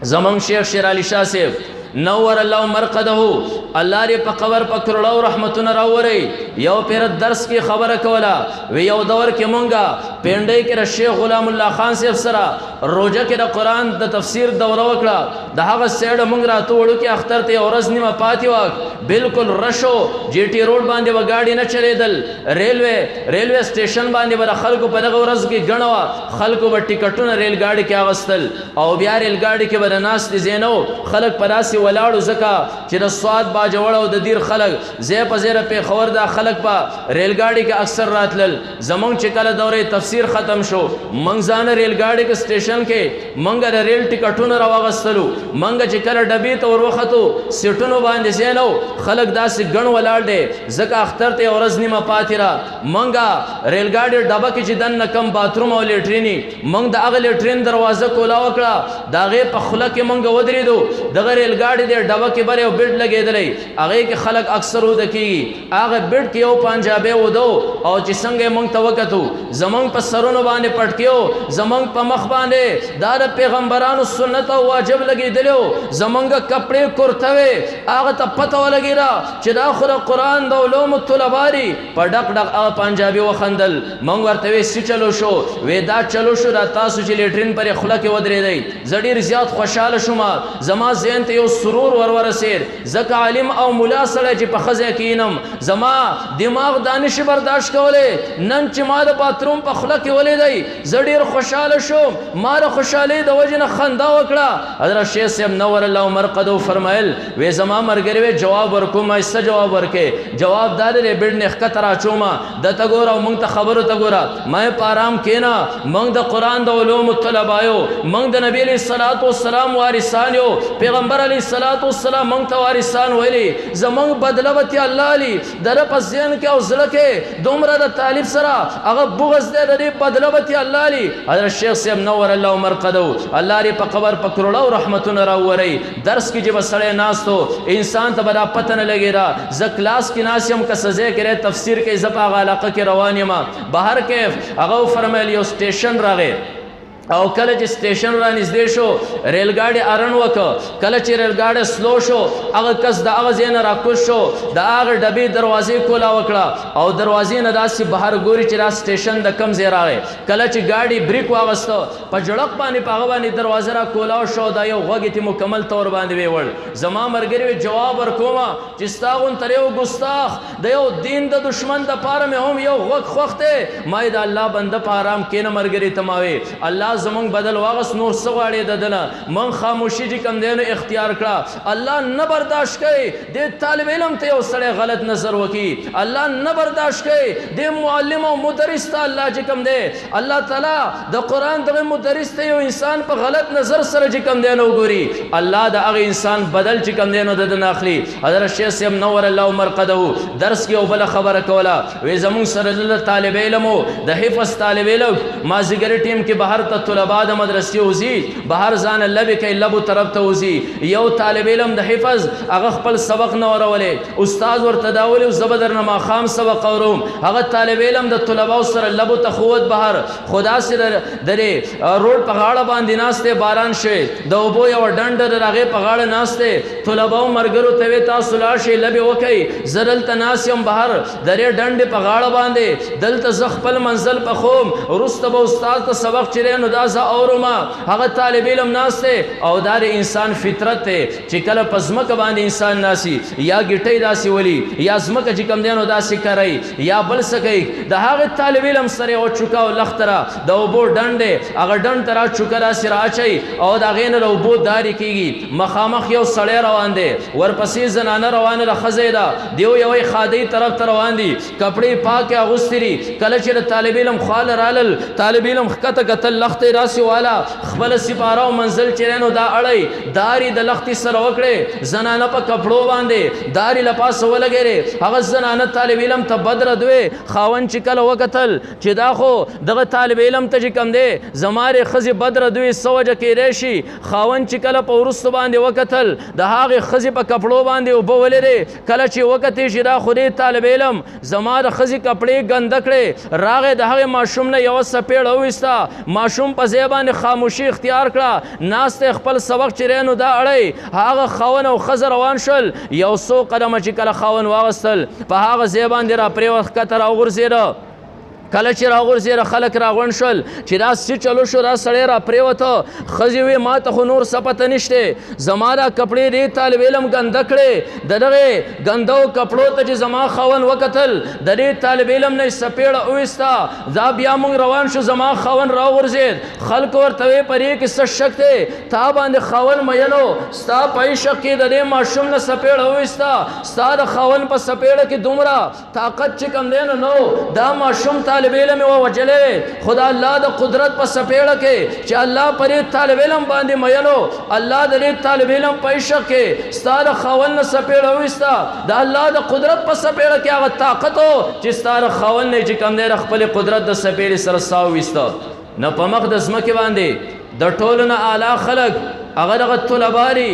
زمون شیخ شیر علی شاه صاحب نور الله مرقده الله ری په قبر په کرړو رحمتونه راوري یو پیر درس کې خبره کوله وی یو دور کې مونږه پینډۍ کې شیخ غلام الله خان صاحب سره روزه کې د قران د تفسیر دوره وکړه د هغه سیډ مونږ راته وړو کې اختر ته ورځ نیمه پاتې و بالکل رشو جی ټی روډ باندې و گاډي نه چلیدل ریلوے سټیشن باندې ور خلکو په دغه ورځ کې غنوا خلکو به ټیکټونه ریل گاډي کې اغستل او بیا ریل گاډي کې ور ناس دي زینو خلک پراسي ولاړو زکه چې د سواد باجوړ او د دیر خلک زی په زیره په خبر دا خلک په ریل گاډي کې اکثر راتلل زمونږ چې کله دوره تفسیر ختم شو منځ ځان ریل گاډي کې سټیشن کې منګه د ریل ټیکټونه راوغستلو منګه چې کله ډبې ته وروختو سیټونو باندې زینو خلک داسې ګڼ ولاړ دي ځکه اختر ته ورځ نیمه پاتې را منګه ریل گاډي ډبه کې چې دنه کم باتروم او لیټرینی منګ د هغه لیټرین دروازه کولا وکړه داغه په خله کې منګه ودرېدو دغه ریل گاډي د ډبه کې بره او بیډ لګېدلې هغه کې خلک اکثر ود کیږي هغه بیډ کې یو پنجابي ودو او چې څنګه منګ ته وکتو زمونږ په سرونو باندې پټکیو زمونږ په مخ باندې دا د پیغمبرانو سنت او واجب لګېدلو زمونږ کپڑے کورتوي هغه ته پته ولګی را چې دا خو قرآن د علوم طلباري په ډک ډک هغه پنجابي وخندل مونږ ورته وی سی چلو شو وی دا چلو شو دا تاسو چې لیټرین پر خله کې ودرېدئ زه ډېر زیات خوشحاله شوم زما ذهن ته یو سرور ورسید ځکه عالم او ملا سره چې په ښځه کینم زما دماغ دانش برداشت کولی نن چې ما د باتروم په خوله کې ولیدی زه ډېر خوشحاله شوم ما د خوشحالۍ د وجې نه خندا وکړه حضرت شیخ صاحب نور الله مرقدو فرمایل وی زما ملګري وی جواب ورکوم ایسته جواب ورکې جواب دا دی بیډ نه ښکته راچومه دته ګوره او موږ ته خبرو ته ګوره ما په ارام کېنه موږ د قرآن د علومو طلبا یو موږ د نبي علیه الصلاة والسلام وارثان یو پیغمبر علیه الصلاة والسلام موږ ته وارثان ویلي زموږ بدله به تې الله علي دره په ذهن کې او زړه کې دومره د طالب سره هغه بغض دی د دې بدله به تې الله علي حضرت شیخ صاحب نور الله مرقدو الله لري په قبر په کروړو رحمتونه راووري درس کې چې به سړی ناستو انسان ته به دا پته نه لګي را زه کلاس کې ناست یم که سزا کې تفسیر کې زه په هغه علاقه کې روان یم بهر کې هغه فرمایل یو سټیشن راغی او کله چې سټیشن را نږدې شو ریل ګاډي ارن وکړه کله چې ریل ګاډي سلو شو هغه کس د هغه ځای نه راکوز شو د هغه ډبې دروازې کولا وکړه او دروازې نه داسې بهر ګوري چې دا سټیشن د کم ځای راغی کله چې ګاډي بریک واغسته په جړق باندې په هغه باندې دروازه را کولا شو دا یو غوږ یې مکمل طور باندې ویوړ زما ملګري جواب ورکوم چې ستا غوندې یو ګستاخ د یو دین د دشمن دپاره مې هم یو غوږ خوښ دی ما د الله بنده په ارام کښېنه ملګري ته ما وی الله زمونږ بدل واغس نور څه غواړې د ده نه من خاموشي چې کوم دی نو اختیار کړه الله نه برداشت کوي دې طالب علم ته یو سړی غلط نظر وکړي الله نه برداشت کوي دې معلم او مدرس ته الله چې کوم دی الله تعالی د قرآن دغه مدرس ته یو انسان په غلط نظر سره چې کوم دی نو ګوري الله د هغه انسان بدل چې کوم دی نو د ده نه اخلي حضرت شیخ صاحب نور الله مرقده درس کې یو بله خبره کوله وی زمونږ سره دلته طالب علم و د حفظ طالب علم مازدیګري ټیم کې بهر ته طلبا د مدرسې وځي بهر ځان لبې کوي لبو طرف ته وځي یو طالب علم د حفظ هغه خپل سبق نه اورولی استاد ورته دا ویلي زه به درنه ماښام سبق اورم هغه طالب علم د طلباو سره لبو ته خوت بهر خو داسې د روډ په غاړه باندې ناست دی باران شوی د اوبو یوه ډنډه د هغې په غاړه ناست دی طلباو ملګرو ته وی تاسو لاړ شئ لبې وکئ زه دلته ناست یم بهر د دې ډنډې په غاړه باندې دلته زه خپل منزل پخوم وروسته به استاد ته سبق چې دی نو دا زه اورم هغه طالب علم ناست دی او دا د انسان فطرت دی چې کله په ځمکه باندې انسان ناسي یا ګیټۍ داسې ولي یا ځمکه چې کوم دی نو داسې کوي یا بل څه کوي د هغه طالب علم سره یو چوکه او لخته را د اوبو ډنډ دی هغه ډنډ ته را چوکه داسې را اچوي او د هغې نه د اوبو دارې کېږي مخامخ یو سړی روان دی ورپسې زنانه روانه ده ښځی ده دیو یوې خادۍ طرف ته روان دي کپړې پاکې اغوستې دي کله چې د طالب علم خواله رالل طالب علم ښکته کتل لختې راسې والا خپل سپاره او منزل چې نو دا اړی داری د لختې سره وکړې زنانه په کپړو باندې داری له پاسه ولګېرې هغه زنانه طالب علم ته بد ردوې خاوند چې کله وکتل چې دا خو دغه طالب علم ته چې کوم دی زما رې ښځې بد ردوې څه وجه کېدی شي خاوند چې کله په وروستو باندې وکتل د هغې ښځې په کپړو باندې اوبه ولرې کله چې وکتې چې دا خو دې طالب علم زما د ښځې کپړې ګنده کړې راغې د هغې ماشوم نه یوه څپېړه وویسته ماشوم ماشوم په ځای باندې خاموشي اختیار کړه ناست خپل سبق چې رینو دا اړی هغه خاون او ښځه روان شول یو څو قدمه چې کله خاون واغستل په هغه ځای باندې را پرېوت ښکته راوغورځېده کله چې راغورځېده خلک راغونډ شول چې دا څه چلو شو دا سړی را پرېوته ښځې وې ما ته خو نور څه پته نشته زما دا کپړې دې طالب علم ګنده کړې د دغې ګندو کپړو ته چې زما خاون وکتل د دې طالب علم نه یې څپېړه وویسته دا بیا موږ روان شو زما خاون راوغورځېد خلکو ورته وې په دې کې څه شک دی تا باندې خاون مینو ستا په عشق کې د دې ماشوم نه څپېړه وویسته ستا د خاون په څپېړه کې دومره طاقت چې کوم دی نو دا ماشوم طالب علم و وجلې خدا الله د قدرت په سپېړه کې چې الله پرې طالب علم باندې مینو الله د دې طالب علم په عشق کې ستا د خاون نه سپېړه وایسته د الله د قدرت په سپېړه کې هغه طاقت و چې ستا د خاون نه چې کوم دی د خپل قدرت د سپېړې سره سا وایسته نه په مخ د ځمکې باندې د ټولو نه اعلی خلک هغه دغه طلبا دي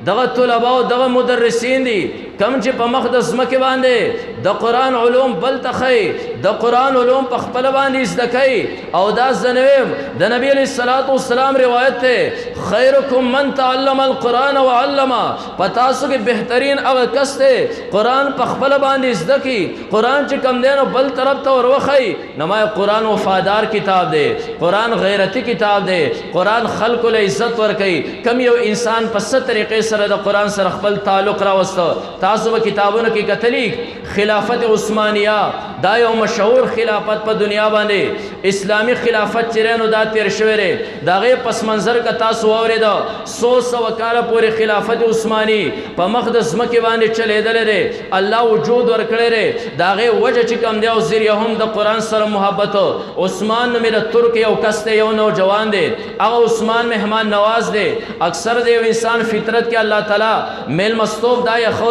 دغه طلبا او دغه مدرسین دي کم چې په مخ د ځمکې باندې د قرآن علوم بل ته ښیي د قرآن علوم په خپله باندې زده کوي او دا زه نه ویم د نبي علیه الصلاة والسلام روایت دی خیرکم من تعلم القرآن وعلمه په تاسو کې بهترین هغه کس دی قرآن په خپله باندې زده کړي قرآن چې کوم دی نو بل طرف ته ور وښیي نو ما قرآن وفادار کتاب دی قرآن غیرتي کتاب دی قرآن خلکو له عزت ورکوي کم یو انسان په څه طریقې سره د قرآن سره خپل تعلق راوسته تاسو به کتابونو کې کتلی خلافت عثمانیه دا یو مشهور خلافت په دنیا باندې اسلامی خلافت چې نو دا تیر شوی دی د هغې پس منظر که تاسو واورېده 100 کاله پورې خلافت عثماني په مخ د ځمکې باندې چلېدلی دی الله وجود ورکړی دی د هغې وجه چې کوم دی او ذریعه هم د قرآن سره محبت عثمان نومې د ترک یو کس دی یو نوجوان دی هغه عثمان مهمان نواز دی اکثر د یو انسان فطرت کې الله تعالی میلمستوب دا یې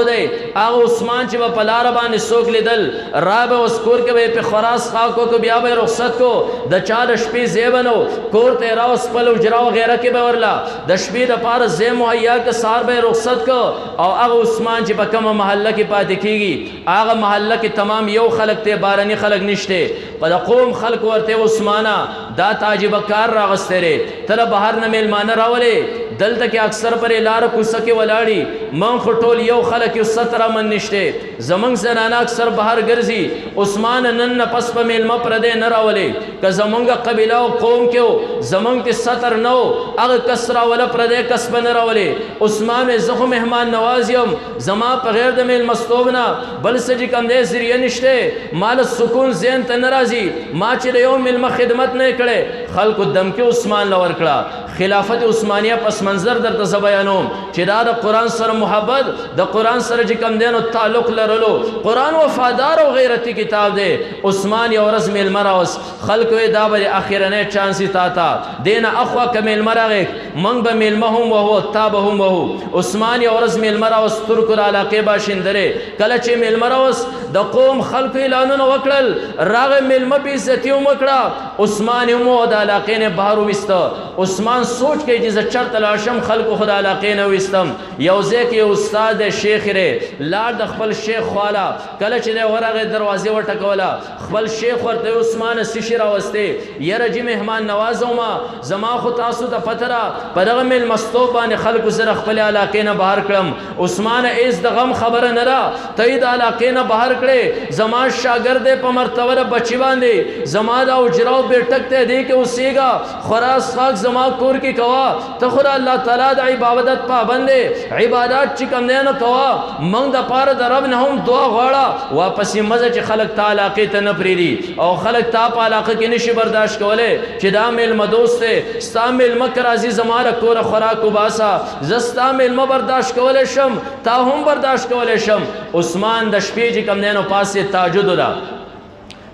هغه عثمان چې په لاره باندې څوک لیدل را به اوس کور کې به په خراس خاکو کو بیا به رخصت کو د چا د شپې ځای بنو کور ته راوس خپل اجرا وغیره کې به ورلا د شپې دپاره ځای مهیا که سهار به رخصت کو او هغه عثمان چې په کومه محله کې پاتې کېږي هغه محله کې تمام یو خلک ته بارني خلک نشته په د قوم خلک ورته عثمانه دا تعجبه کار راغستی دی ته د بهر نه میلمانه راولې دلته کې اکثر پرې لاره کوڅه کې ولاړي من خو ټول یو خلک یو 17 من نشته زمونږ زنانه اکثر بهر ګرځي عثمان نن نه پس په میلمه پردی نه راولې که زمونږ قبیله او قوم کې و زمونږ کې 17 نه و هغه کس راوله پردی کس به نه راولې عثمان زه خو مهمان نواز یم زما په غیر د میلمستوب نه بل څه چې کوم دی ذریعه نشته مال سکون ذهن ته نه راځي ما چې د یو میلمه خدمت نه کړی خلکو دمکې عثمان له ورکړه خلافت عثمانیه پس منظر درته زه بیانوم چې دا د قرآن سره محبت د قرآن سره چې کوم دی نو تعلق لرلو قرآن وفادار او غیرتي کتاب دی عثمان یو ورځ میلمه راوست خلکو یې دا به اخرنی چانس تا ته دې نه اخوا که میلمه راغی موږ به میلمه هم وهو تا به هم وهو عثمان یو ورځ میلمه راوست ترکو د علاقې باشندرې کله چې میلمه راوست د قوم خلکو اعلانونه وکړل راغی میلمه بې عزتي هم وکړه عثمان هم د علاقې نه بهر وویسته عثمان سوچ کوي چې زه چېرته لاړ شم خلکو خو د علاقې نه وویستم یو ځای کې یو استاد دی شیخ دی لاړ د خپل شیخ خواله کله چې دی ورغی دروازې وټکوله خپل شیخ ورته عثمانه څه شي راوستې یاره جي مهمان نواز ومه زما خو تاسو ته پته ده په دغه میلمستوب باندې خلکو سره خپلې علاقې نه بهر کړم عثمانه ایس د غم خبره نه ده ته یې د علاقې نه بهر کړې زما شاګرد دی په مرتبه د بچي باندې زما دا اجرا او بیټک ته دی کې اوسېږه خوراک خاک زما کور کې کوه ته خو د الله تعالی د عبادت پابند دی عبادت چې کوم دی نو کوه موږ دپاره د رب نه هم دعا غواړه واپسې مزه چې خلک تا علاقې ته نه پرېږدي او خلک تا په علاقه کې نشي برداشت کولی چې دا میلمه دوست دی ستا میلمه که راځي زما د کوره خوراک وباسه زه ستا میلمه برداشت کولی شم تا هم برداشت کولی شم عثمان د شپې چې کوم دی نو پاسې تهجد ده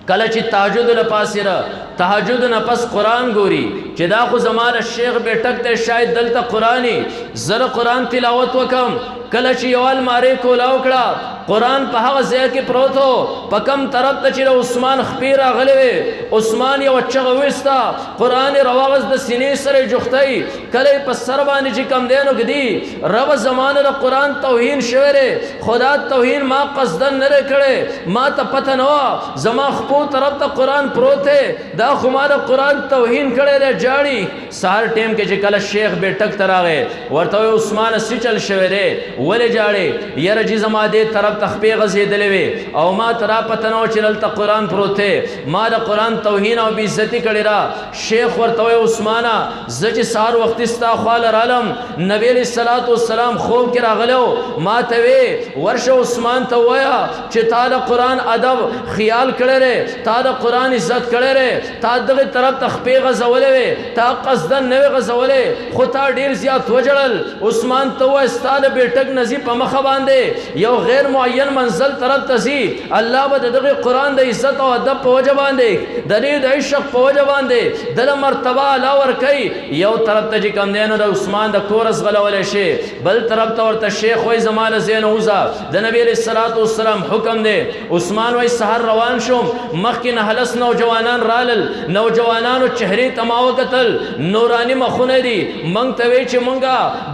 کله چې تهجد نه پاسېره تهجد نه پس قرآن ګوري چې دا خو زما د شیخ بیټک دی شاید دلته قرآن زه د قرآن تلاوت وکم کله چې یو المارۍ کولاو کړه قرآن په هغه ځای کې پروت و په کم طرف ته چې د عثمان خپې راغلې وې عثمان یوه چغه ویسته قرآن یې راواغست د سینې سره یې جوختی کله یې په سر باندې چې کم دی نو ږدي ربه زمانه د قرآن توهین شوی دی خو دا توهین ما قصدن نه دی کړی ما ته پته نه وه زما خپو طرف ته قرآن پروت دی دا خو ما د قرآن توهین کړی دی جاړي سهار ټیم کې چې کله شیخ بیټک ته راغی ورته وایي عثمانه څه چل شوی دی ولې جاړې یاره جي زما دې طرف ته خپې غځېدلې وې او ما ته را پته نه وه چې دلته قرآن پروت دی ما د قرآن توهین او بېعزتي کړې ده شیخ ورته وایي عثمانه زه چې سهار وختي ستا خواله رالم نبي علیه الصلاة والسلام خوب کې راغلی ما ته وې ورشه عثمان ته ووایه چې تا د قرآن ادب خیال کړی دی تا د قرآن عزت کړی دی تا دغې طرف ته خپې غځولې وې تا قصدن نه وې غځولې خو تا ډېر زیات وجړل عثمان ته ووایه ستا د بیټک نه ځي په مخه باندې یو غیر معین منزل طرف ته ځي الله به د دغې قرآن د عزت او ادب په وجه باندې د دې د عشق په وجه باندې دله مرتبه اعلی ورکوي یو طرف ته چې کوم دی نو د عثمان د کورس غلولی شي بل طرف ته ورته شیخ وایي زما له ځای نه وځه د نبي علیه الصلاة والسلام حکم دی عثمان وایي سهار روان شوم مخکې نه هلس نوجوانان رالل نوجوانانو چهرې ته ما وکتل نوراني مخونه دي موږ ته وایي چې موږ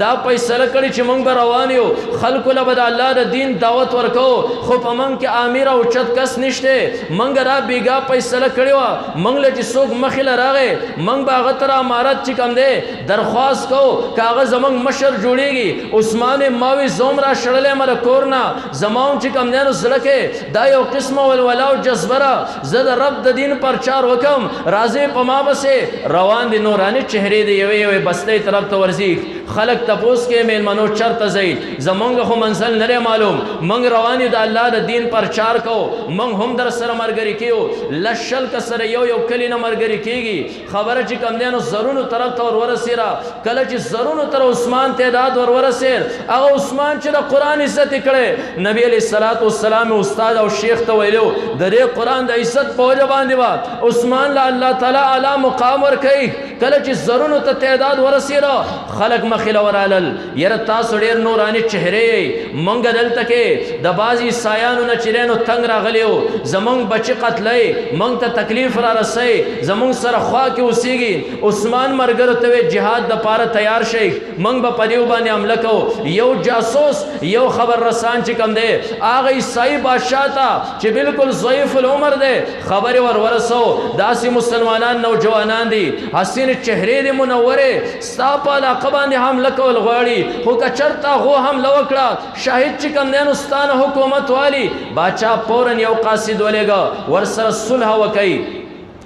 دا فیصله کړې چې موږ به روان یو خلکو له به د الله د دین دعوت ورکو خو په موږ کې امیر او اوچت کس نشته موږ را بیګا فیصله کړې وه موږ له چې څوک مخې له راغی موږ به هغه ته امارت چې کوم دی درخواست کو که هغه زموږ مشر جوړېږي عثمان ما وایي زه هم را شړلی یم له کور نه زما هم چې کوم دی نو زړه کې دا یو قسمه ولوله او جذبه ده زه د رب د دین پرچار وکم راځې په ما پسې روان دي نوراني چهرې د یوې یوې بستۍ طرف ته ورځي خلک تپوس کې میلمنو چرته ځئ زمونږ خو منزل نه دی معلوم موږ روان یو د الله د دین پرچار کو موږ هم در سره ملګري کیو لس شل کسره یو یو کلي نه ملګري کېږي خبره چې کوم دی نو زرونو طرف ته ورورسېده کله چې زرونو تر عثمان تعداد ورورسېد هغه عثمان چې د قرآن عزت یې کړی نبي علیه الصلاة والسلام استاد او شیخ ته ویلو د دې قرآن د عزت په وجه باندې به عثمان له الله تعالی اعلی مقام ورکوي کله چې زرونو ته تعداد ورسېده خلک مخې له ورالل یاره تاسو ډېر نوراني چهرې یئ موږ دلته کې د بعض عیسایانو نه چې دی نو تنګ راغلی و زموږ بچې قتلئ موږ ته تکلیف را رسئ زموږ سره خوا کې اوسېږي عثمان ملګرو ته وی جهاد دپاره تیار شئ موږ به په دې باندې حمله کوو یو جاسوس یو خبر رسان چې کوم دی هغه عیسائی بادشاه ته چې بالکل ضعیف العمر دی خبرې ورسو داسې مسلمانان نوجوانان دي حسین چهرې دې منورې ستا په علاقه باندې حمله کول غواړي خو که چېرته هغو حمله وکړه شاهد چې کوم دی نو ستا نه حکومت والي باچا فوراً یو قاصد ولېږه ورسره صلح وکئ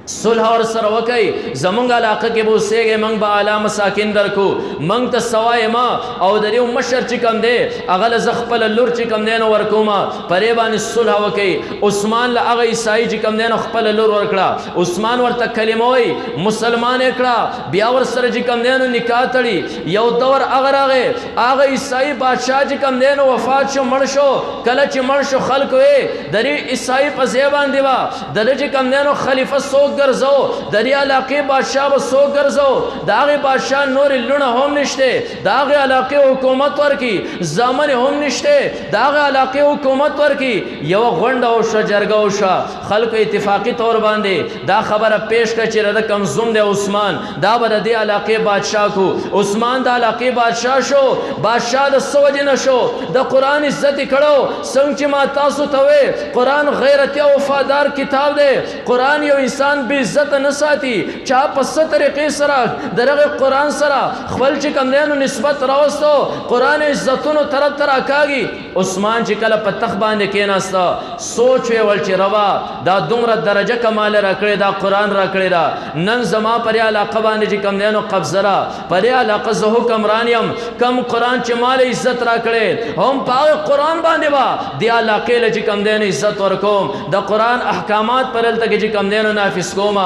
صلح ورسره وکئ زمونږ علاقه کې به اوسېږئ موږ به اعلی مساکن درکو موږ ته سوای ما او د دې مشر چې کوم دی هغه له زه خپله لور چې کوم دی نو ورکومه په دې باندې صلح وکئ عثمان له هغه عیسایي چې کوم دی نو خپله لور ورکړه عثمان ورته کلمه وایي مسلمان یې کړه بیا ورسره چې کوم دی نو نکاح تړي یو دور هغه راغی هغه عیسایي بادشاه چې کوم دی نو وفات شو مړ شو کله چې مړ شو خلکو یې د دې عیسایي په ځای باندې به د ده چې کوم دی نو خلیفه څوک ګرځو د دې علاقې بادشاه به څوک ګرځو د هغې بادشاه نورې لوڼه هم نشته د هغې علاقې حکومت ورکړي زامن هم نشته د هغې علاقې حکومت ورکړي یوه غونډه وشوه جرګه وشوه خلکو اتفاقي طور باندې دا خبره پیش کړه چې د کم زوم دی عثمان دا به د دې علاقې بادشاه کو عثمان د علاقې بادشاه شو بادشاه د څه وجې نه شو د قرآن عزت یې کړو څنګه چې ما تاسو ته وې قرآن غیرتي او وفادار کتاب دی قرآن یو انسان بې عزت نه ساتي چا په څه طریقې سره د دغې قرآن سره خپل چې کوم دی نو نسبت راوستو قرآن عزتونو طرف ته راکاږي عثمان چې کله په تخت باندې کېناسته سوچ ویې ول چې روا دا دومره درجه کماله راکړې دا قرآن راکړې ده نن زما په دې علاقه باندې چې کوم دی نو قبضه ده په دې علاقه زه حکمران یم کم قرآن چې ما له عزت راکړې هم په هغه قرآن باندې به دې علاقې له چې کوم دی نو عزت ورکوم د قرآن احکامات په دلته کې چې کوم دی نو نافظ کوم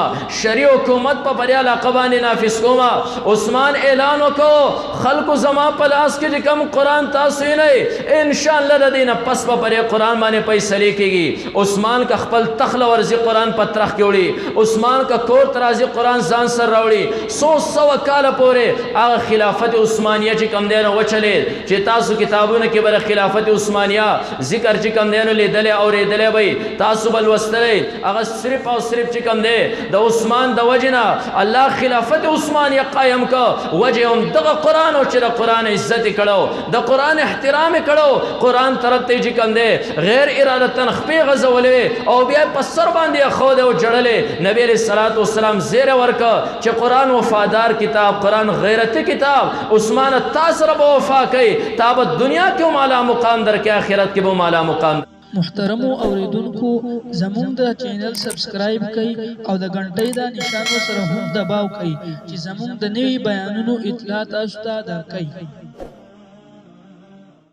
شریع حکومت په پرې علاقه باندې نافذ کوما عثمان اعلان وکړو خلکو زما په لاس کې چې کوم قرآن تاسو یې نه ان شاء الله د دینه پس په پرې قرآن باندې فیصلې کېږي. عثمان کا خپل تخله ورځي قرآن په ترخ کې وړي، عثمان کا کور ته راځي قرآن ځان سره راوړي. 100 کاله پورې هغه خلافت عثمانیه چې کوم دی نو وچلېد چې تاسو کتابونه کې به خلافت عثمانیه ذکر چې کوم دی نو لیدلی اورېدلی به تاسو به لوستلی. هغه صرف او صرف چې کوم دی د عثمان د وجې نه الله خلافت عثمانیه قایم که. وجه هم دغه قرآن او چې د قرآن عزت یې کړو، د قرآن احترام یې کړو، قرآن طرف ته چې کوم دی غیر ارادتن خپې غځولې او بیا په سر باندې یې ښودې او جړلې. نبي علیه الصلاة والسلام زیری ورکړه چې قرآن وفادار کتاب، قرآن غیرتی کتاب. عثمان تا سره به وفا کوي، تا به دنیا کې هم اعلی مقام درکې، آخرت کې به هم اعلی مقام. محترمو اوریدونکو زموږ د چینل سبسکرایب کړئ او د غنټۍ د نشانو سره هم دباو کړئ چې زموږ د نوي بیانونو اطلاع تاسو ته درکړي.